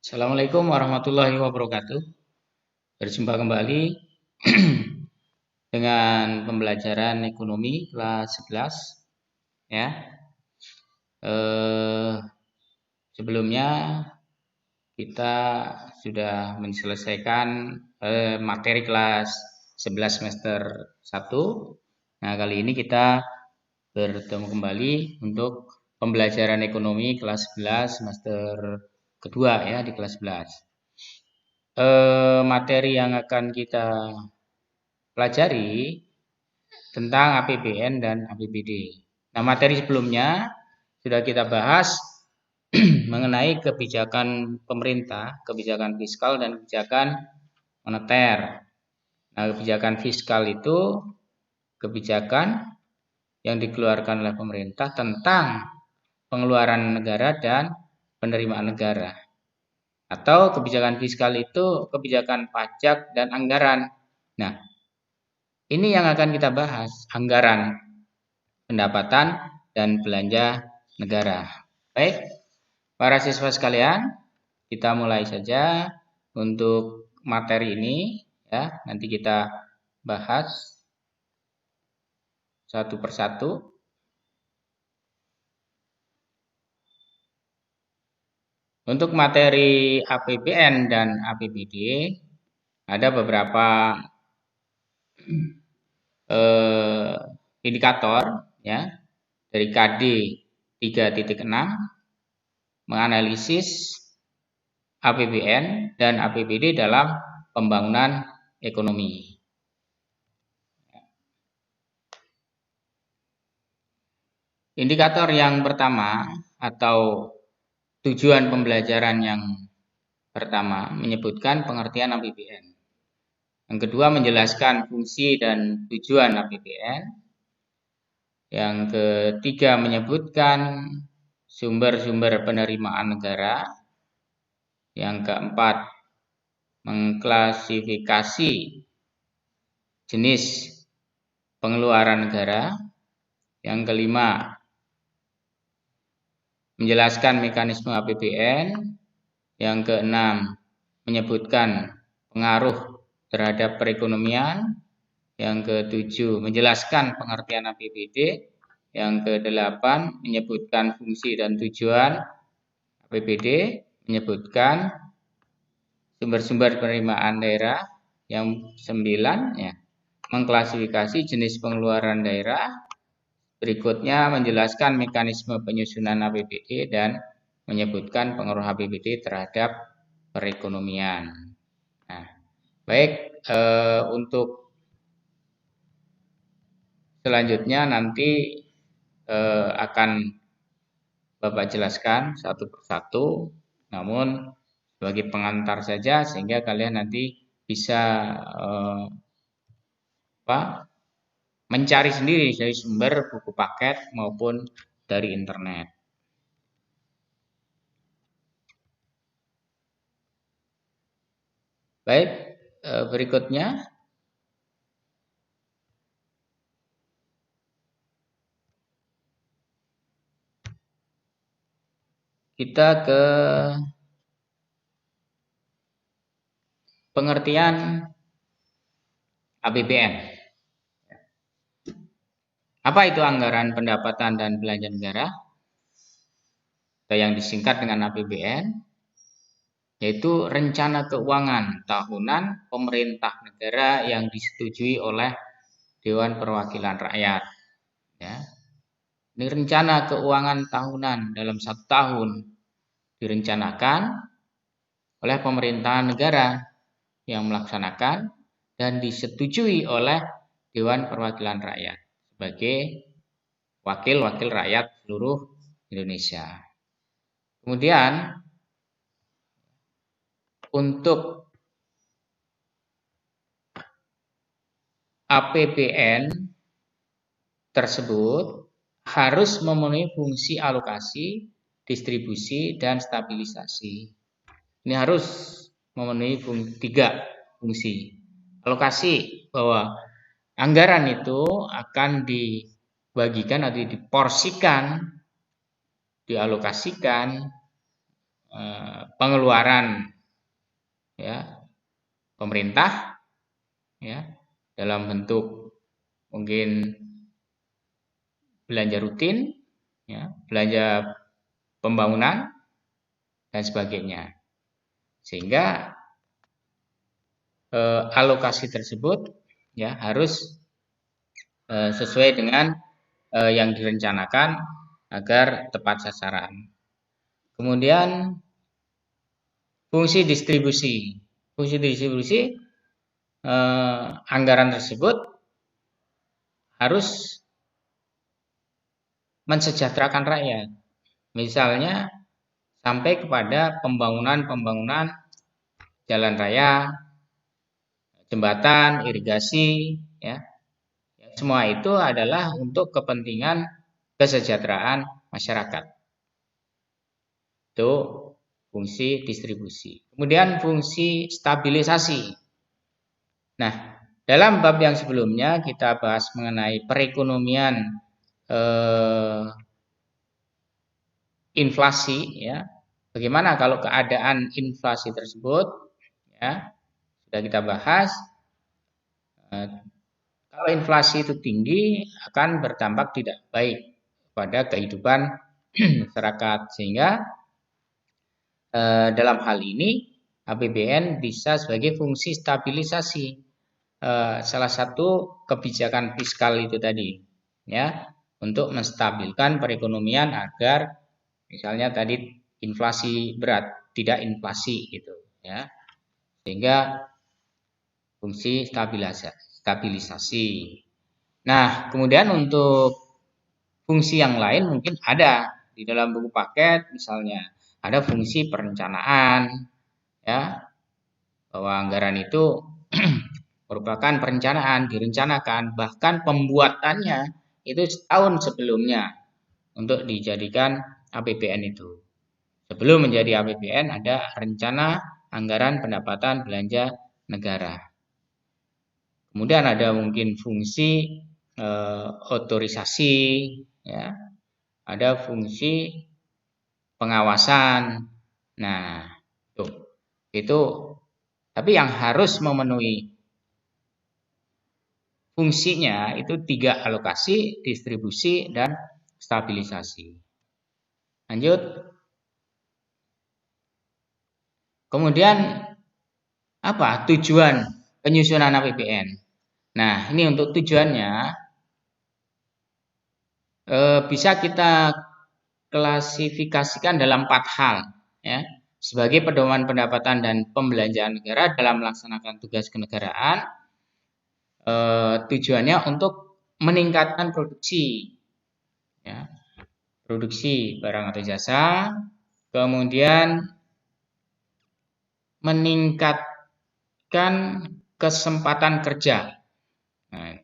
Assalamualaikum warahmatullahi wabarakatuh. Berjumpa kembali dengan pembelajaran ekonomi kelas 11 ya. Eh, Sebelumnya kita sudah menyelesaikan materi kelas 11 semester 1. Nah, kali ini kita bertemu kembali untuk pembelajaran ekonomi kelas 11 semester kedua ya di kelas 11. Materi yang akan kita pelajari tentang APBN dan APBD. Nah, materi sebelumnya sudah kita bahas mengenai kebijakan pemerintah, kebijakan fiskal dan kebijakan moneter. Nah, kebijakan fiskal itu kebijakan yang dikeluarkan oleh pemerintah tentang pengeluaran negara dan penerimaan negara. Atau kebijakan fiskal itu kebijakan pajak dan anggaran. Nah, ini yang akan kita bahas, anggaran, pendapatan, dan belanja negara. Baik, para siswa sekalian, kita mulai saja untuk materi ini ya. Nanti kita bahas satu persatu. Untuk materi APBN dan APBD ada beberapa indikator ya dari KD 3.6 menganalisis APBN dan APBD dalam pembangunan ekonomi. Indikator yang pertama atau tujuan pembelajaran yang pertama menyebutkan pengertian APBN. Yang kedua menjelaskan fungsi dan tujuan APBN. Yang ketiga menyebutkan sumber-sumber penerimaan negara. Yang keempat mengklasifikasi jenis pengeluaran negara. Yang kelima menjelaskan mekanisme APBN. Yang keenam menyebutkan pengaruh terhadap perekonomian. Yang ketujuh menjelaskan pengertian APBD. Yang kedelapan menyebutkan fungsi dan tujuan APBD, menyebutkan sumber-sumber penerimaan daerah. Yang sembilan ya, mengklasifikasi jenis pengeluaran daerah. Berikutnya menjelaskan mekanisme penyusunan APBD dan menyebutkan pengaruh APBD terhadap perekonomian. Nah, baik, untuk selanjutnya nanti akan Bapak jelaskan satu persatu, namun sebagai pengantar saja sehingga kalian nanti bisa mencari sendiri dari sumber buku paket maupun dari internet. Baik, berikutnya kita ke pengertian APBN. Apa itu anggaran pendapatan dan belanja negara? Atau yang disingkat dengan APBN, yaitu rencana keuangan tahunan pemerintah negara yang disetujui oleh Dewan Perwakilan Rakyat. Ya. Ini rencana keuangan tahunan dalam 1 tahun direncanakan oleh pemerintahan negara yang melaksanakan dan disetujui oleh Dewan Perwakilan Rakyat sebagai wakil-wakil rakyat seluruh Indonesia. Kemudian untuk APBN tersebut harus memenuhi fungsi alokasi, distribusi, dan stabilisasi. Ini harus memenuhi 3 fungsi. Alokasi, bahwa anggaran itu akan dibagikan atau diporsikan, dialokasikan pengeluaran ya pemerintah ya dalam bentuk mungkin belanja rutin ya, belanja pembangunan dan sebagainya. Sehingga alokasi tersebut ya harus sesuai dengan yang direncanakan agar tepat sasaran. Kemudian fungsi distribusi. Fungsi distribusi anggaran tersebut harus mensejahterakan rakyat. Misalnya sampai kepada pembangunan jalan raya, jembatan, irigasi, ya. Semua itu adalah untuk kepentingan kesejahteraan masyarakat. Itu fungsi distribusi. Kemudian fungsi stabilisasi. Nah, dalam bab yang sebelumnya kita bahas mengenai perekonomian inflasi, ya. Bagaimana kalau keadaan inflasi tersebut, ya, sudah kita bahas. Kalau inflasi itu tinggi akan berdampak tidak baik pada kehidupan masyarakat, sehingga dalam hal ini APBN bisa sebagai fungsi stabilisasi. Salah satu kebijakan fiskal itu tadi, ya, untuk menstabilkan perekonomian agar misalnya tadi inflasi berat tidak inflasi gitu, ya, sehingga fungsi stabilisasi. Nah, kemudian untuk fungsi yang lain mungkin ada di dalam buku paket, misalnya ada fungsi perencanaan, ya, bahwa anggaran itu merupakan perencanaan, direncanakan, bahkan pembuatannya itu setahun sebelumnya untuk dijadikan APBN itu. Sebelum menjadi APBN ada rencana anggaran pendapatan belanja negara. Kemudian ada mungkin fungsi otorisasi, ya, ada fungsi pengawasan. Nah, itu tapi yang harus memenuhi fungsinya itu 3 alokasi, distribusi, dan stabilisasi. Lanjut. Kemudian apa tujuan penyusunan APBN? Nah, ini untuk tujuannya bisa kita klasifikasikan dalam 4 hal, ya. Sebagai pedoman pendapatan dan pembelanjaan negara dalam melaksanakan tugas kenegaraan, tujuannya untuk meningkatkan produksi, ya, produksi barang atau jasa, kemudian meningkatkan kesempatan kerja. Nah,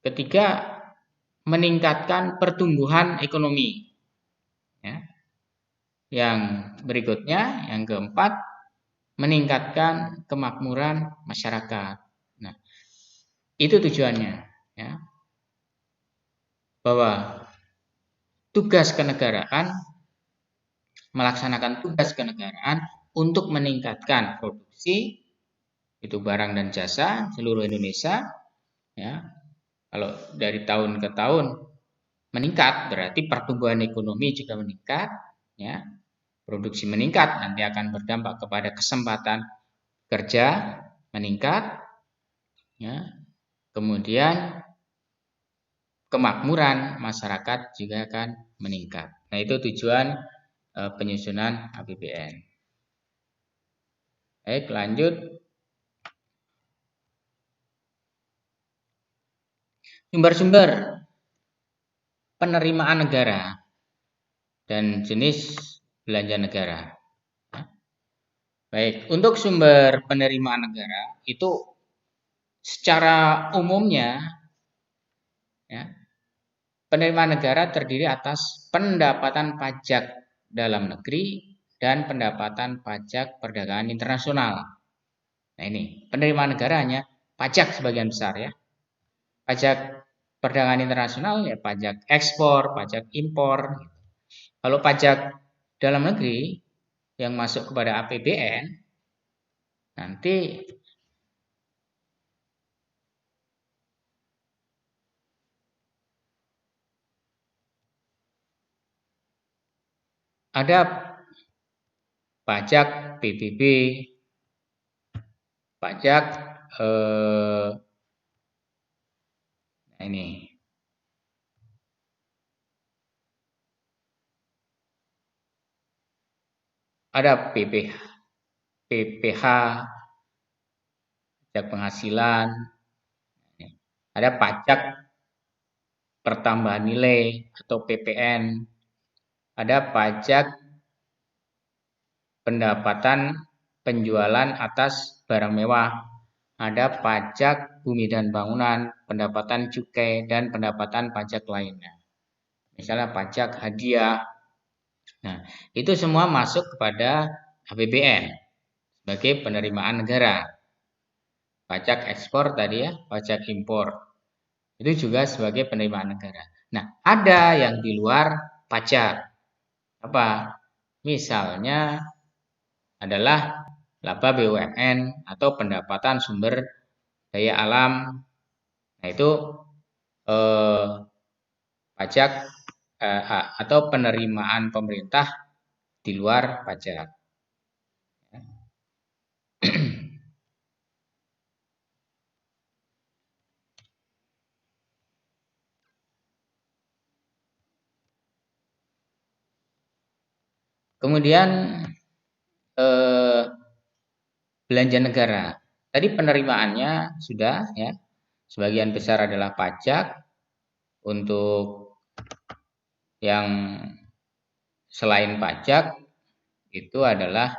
ketiga, meningkatkan pertumbuhan ekonomi. Ya. Yang berikutnya, yang keempat, meningkatkan kemakmuran masyarakat. Nah, itu tujuannya, ya. Bahwa tugas kenegaraan, melaksanakan tugas kenegaraan untuk meningkatkan produksi itu barang dan jasa seluruh Indonesia, ya. Kalau dari tahun ke tahun meningkat berarti pertumbuhan ekonomi juga meningkat, ya. Produksi meningkat nanti akan berdampak kepada kesempatan kerja meningkat, ya. Kemudian kemakmuran masyarakat juga akan meningkat. Nah, itu tujuan penyusunan APBN. Baik, lanjut. Sumber-sumber penerimaan negara dan jenis belanja negara. Baik, untuk sumber penerimaan negara itu secara umumnya, ya, penerimaan negara terdiri atas pendapatan pajak dalam negeri dan pendapatan pajak perdagangan internasional. Nah, ini penerimaan negara hanya pajak sebagian besar, ya. Pajak perdagangan internasional ya pajak ekspor, pajak impor. Kalau pajak dalam negeri yang masuk kepada APBN, nanti ada pajak PBB, pajak ini ada PPH, pajak penghasilan, ada pajak pertambahan nilai atau PPN, ada pajak pendapatan penjualan atas barang mewah, ada pajak bumi dan bangunan, pendapatan cukai, dan pendapatan pajak lainnya. Misalnya pajak hadiah. Nah, itu semua masuk kepada APBN sebagai penerimaan negara. Pajak ekspor tadi ya, pajak impor. Itu juga sebagai penerimaan negara. Nah, ada yang di luar pajak. Apa? Misalnya adalah laba BUMN atau pendapatan sumber daya alam. Nah, itu pajak atau penerimaan pemerintah di luar pajak. Kemudian belanja negara. Tadi penerimaannya sudah ya. Sebagian besar adalah pajak. Untuk yang selain pajak itu adalah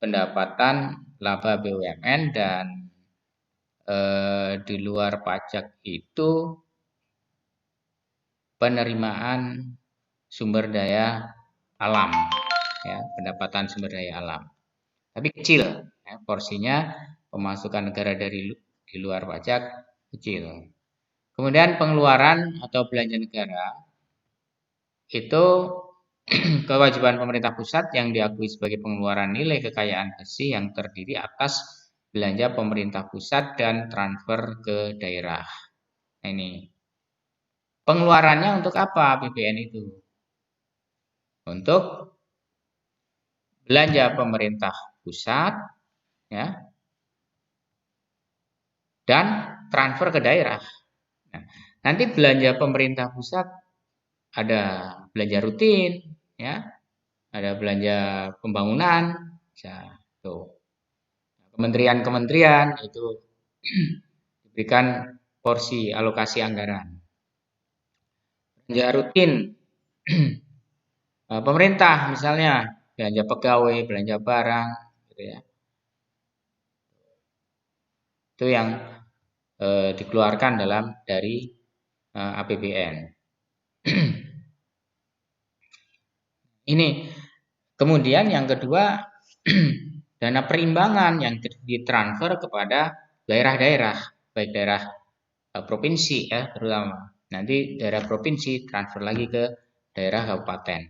pendapatan laba BUMN dan di luar pajak itu penerimaan sumber daya alam, ya, pendapatan sumber daya alam. Tapi kecil, ya, porsinya pemasukan negara dari di luar pajak kecil. Kemudian pengeluaran atau belanja negara itu kewajiban pemerintah pusat yang diakui sebagai pengeluaran nilai kekayaan bersih yang terdiri atas belanja pemerintah pusat dan transfer ke daerah. Nah, ini pengeluarannya untuk apa APBN itu? Untuk belanja pemerintah pusat, ya, dan transfer ke daerah. Nah, nanti belanja pemerintah pusat ada belanja rutin, ya, ada belanja pembangunan, ya, tuh. Kementerian-kementerian itu diberikan porsi alokasi anggaran. Belanja rutin pemerintah misalnya belanja pegawai, belanja barang, gitu ya. Itu yang dikeluarkan dari APBN. Ini kemudian yang kedua dana perimbangan yang ditransfer kepada daerah-daerah, baik daerah provinsi ya terutama. Nanti daerah provinsi transfer lagi ke daerah kabupaten.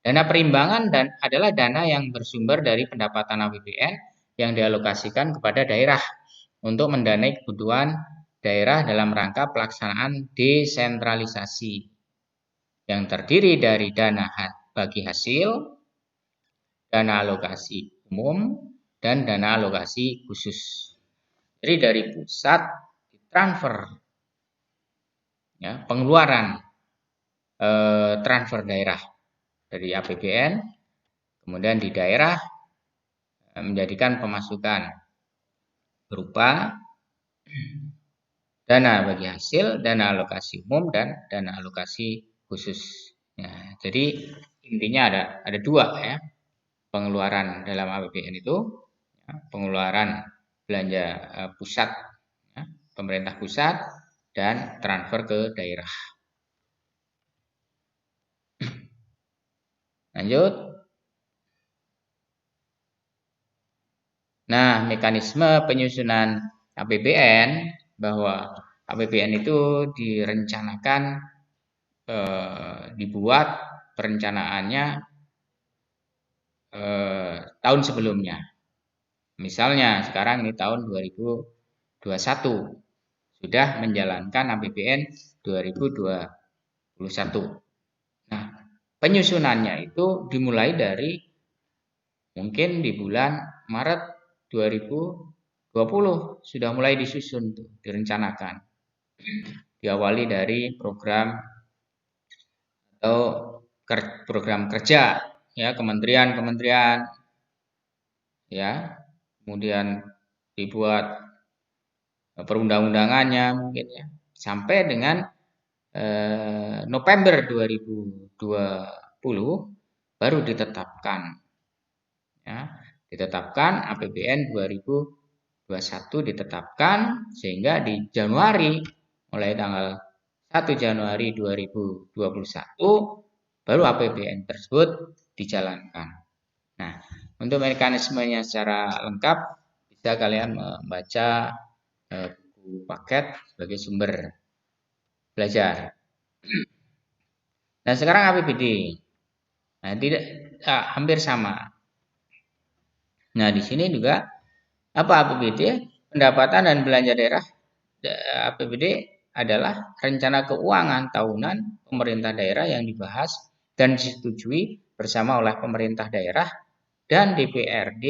Dana perimbangan adalah dana yang bersumber dari pendapatan APBN yang dialokasikan kepada daerah untuk mendanai kebutuhan daerah dalam rangka pelaksanaan desentralisasi yang terdiri dari dana bagi hasil, dana alokasi umum, dan dana alokasi khusus. Jadi dari pusat ditransfer, ya, pengeluaran transfer daerah dari APBN, kemudian di daerah menjadikan pemasukan berupa dana bagi hasil, dana alokasi umum, dan dana alokasi khusus. Ya, jadi intinya ada dua ya pengeluaran dalam APBN itu, ya, pengeluaran belanja pusat, ya, pemerintah pusat, dan transfer ke daerah. Lanjut. Nah, mekanisme penyusunan APBN bahwa APBN itu direncanakan dibuat perencanaannya tahun sebelumnya. Misalnya sekarang ini tahun 2021 sudah menjalankan APBN 2021. Nah, penyusunannya itu dimulai dari mungkin di bulan Maret 2020 sudah mulai disusun, direncanakan. Diawali dari program atau program kerja ya, kementerian-kementerian ya. Kemudian dibuat perundang-undangannya mungkin ya. Sampai dengan November 2020 baru ditetapkan ya, ditetapkan APBN 2021 ditetapkan, sehingga di Januari, mulai tanggal 1 Januari 2021 baru APBN tersebut dijalankan. Nah, untuk mekanismenya secara lengkap bisa kalian membaca buku paket sebagai sumber belajar. Nah, sekarang APBD. Nah, hampir sama. Nah, di sini juga apa APBD? Pendapatan dan belanja daerah. APBD adalah rencana keuangan tahunan pemerintah daerah yang dibahas dan disetujui bersama oleh pemerintah daerah dan DPRD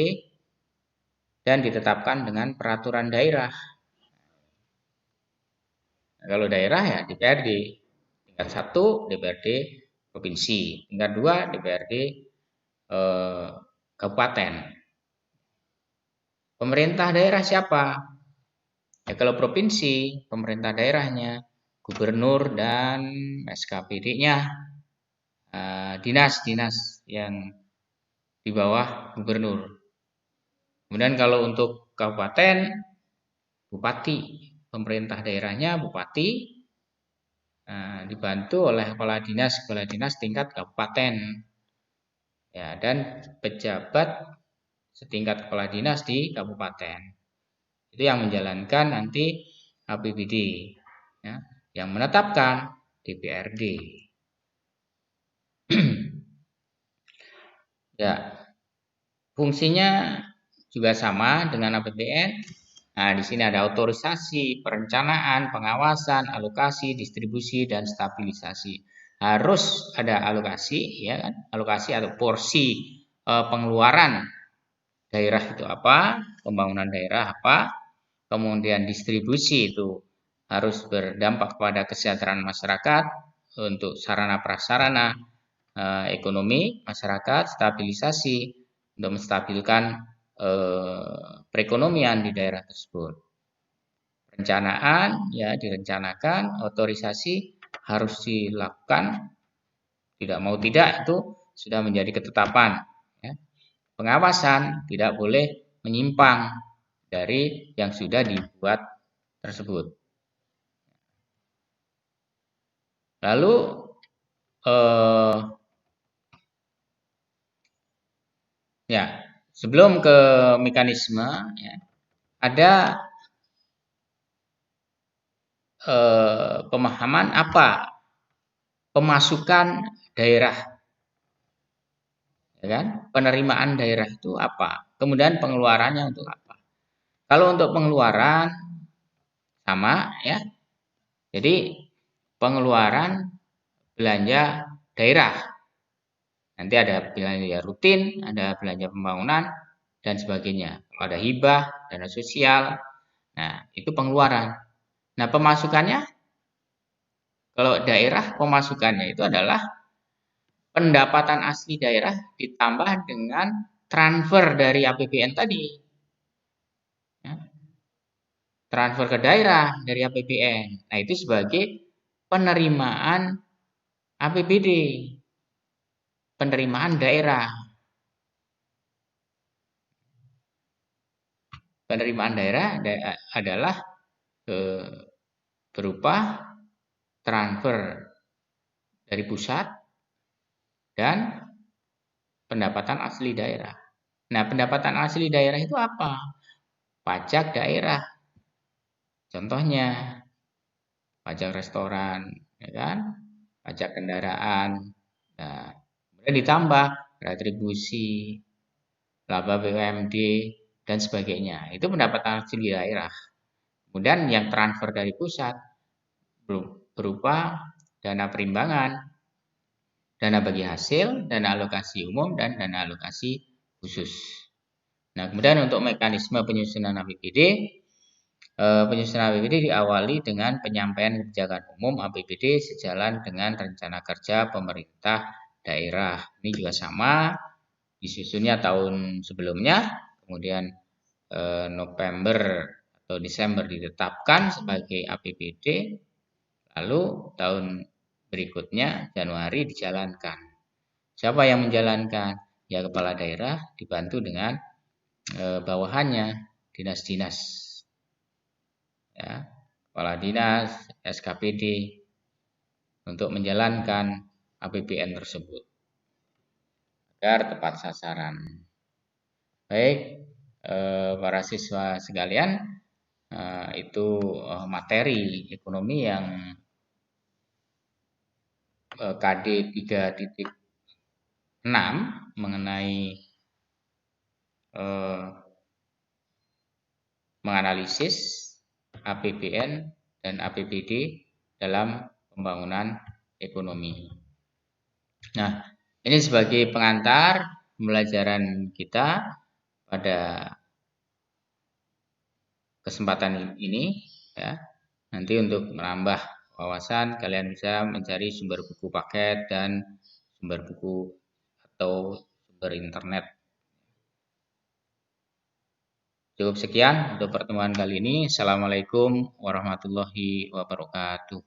dan ditetapkan dengan peraturan daerah. Nah, kalau daerah ya DPRD. Tingkat 1 DPRD provinsi, tingkat 2 DPRD kabupaten. Pemerintah daerah siapa? Ya, kalau provinsi, pemerintah daerahnya, gubernur dan SKPD-nya, dinas-dinas yang di bawah gubernur. Kemudian kalau untuk kabupaten, bupati, pemerintah daerahnya bupati, dibantu oleh kepala dinas tingkat kabupaten, ya, dan pejabat setingkat kepala dinas di kabupaten. Itu yang menjalankan nanti APBD, ya, yang menetapkan DPRD. Ya, fungsinya juga sama dengan APBN. Nah, di sini ada otorisasi, perencanaan, pengawasan, alokasi, distribusi, dan stabilisasi. Harus ada alokasi, ya kan? Alokasi atau porsi pengeluaran daerah itu apa, pembangunan daerah apa, kemudian distribusi itu harus berdampak pada kesejahteraan masyarakat untuk sarana prasarana ekonomi masyarakat, stabilisasi untuk menstabilkan perekonomian di daerah tersebut. Perencanaan ya direncanakan, otorisasi harus dilakukan, tidak mau tidak itu sudah menjadi ketetapan. Ya. Pengawasan tidak boleh menyimpang dari yang sudah dibuat tersebut. Lalu ya, sebelum ke mekanisme, ya, ada pemahaman apa pemasukan daerah, ya kan? Penerimaan daerah itu apa? Kemudian pengeluarannya untuk apa? Kalau untuk pengeluaran sama, ya. Jadi pengeluaran belanja daerah. Nanti ada belanja rutin, ada belanja pembangunan dan sebagainya. Kalau ada hibah, dana sosial, nah itu pengeluaran. Nah pemasukannya, kalau daerah pemasukannya itu adalah pendapatan asli daerah ditambah dengan transfer dari APBN tadi. Ya. Transfer ke daerah dari APBN. Nah itu sebagai penerimaan APBD. Penerimaan daerah. Penerimaan daerah adalah berupa transfer dari pusat dan pendapatan asli daerah. Nah, pendapatan asli daerah itu apa? Pajak daerah. Contohnya pajak restoran, ya kan? Pajak pajak kendaraan. Nah, kemudian ditambah retribusi, laba BUMD, dan sebagainya. Itu pendapatan hasil di daerah. Kemudian yang transfer dari pusat berupa dana perimbangan, dana bagi hasil, dana alokasi umum, dan dana alokasi khusus. Nah, kemudian untuk mekanisme penyusunan APBD, penyusunan APBD diawali dengan penyampaian kebijakan umum APBD sejalan dengan rencana kerja pemerintah daerah. Ini juga sama, disusunnya tahun sebelumnya, kemudian November atau Desember ditetapkan sebagai APBD, lalu tahun berikutnya Januari dijalankan. Siapa yang menjalankan? Ya kepala daerah dibantu dengan bawahannya, dinas-dinas. Ya, kepala dinas, SKPD untuk menjalankan APBN tersebut agar tepat sasaran. Baik, para siswa sekalian, itu materi ekonomi yang KD 3.6 mengenai menganalisis APBN dan APBD dalam pembangunan ekonomi. Nah, ini sebagai pengantar pembelajaran kita pada kesempatan ini, ya. Nanti untuk menambah wawasan, kalian bisa mencari sumber buku paket dan sumber buku atau sumber internet. Cukup sekian untuk pertemuan kali ini. Assalamualaikum warahmatullahi wabarakatuh.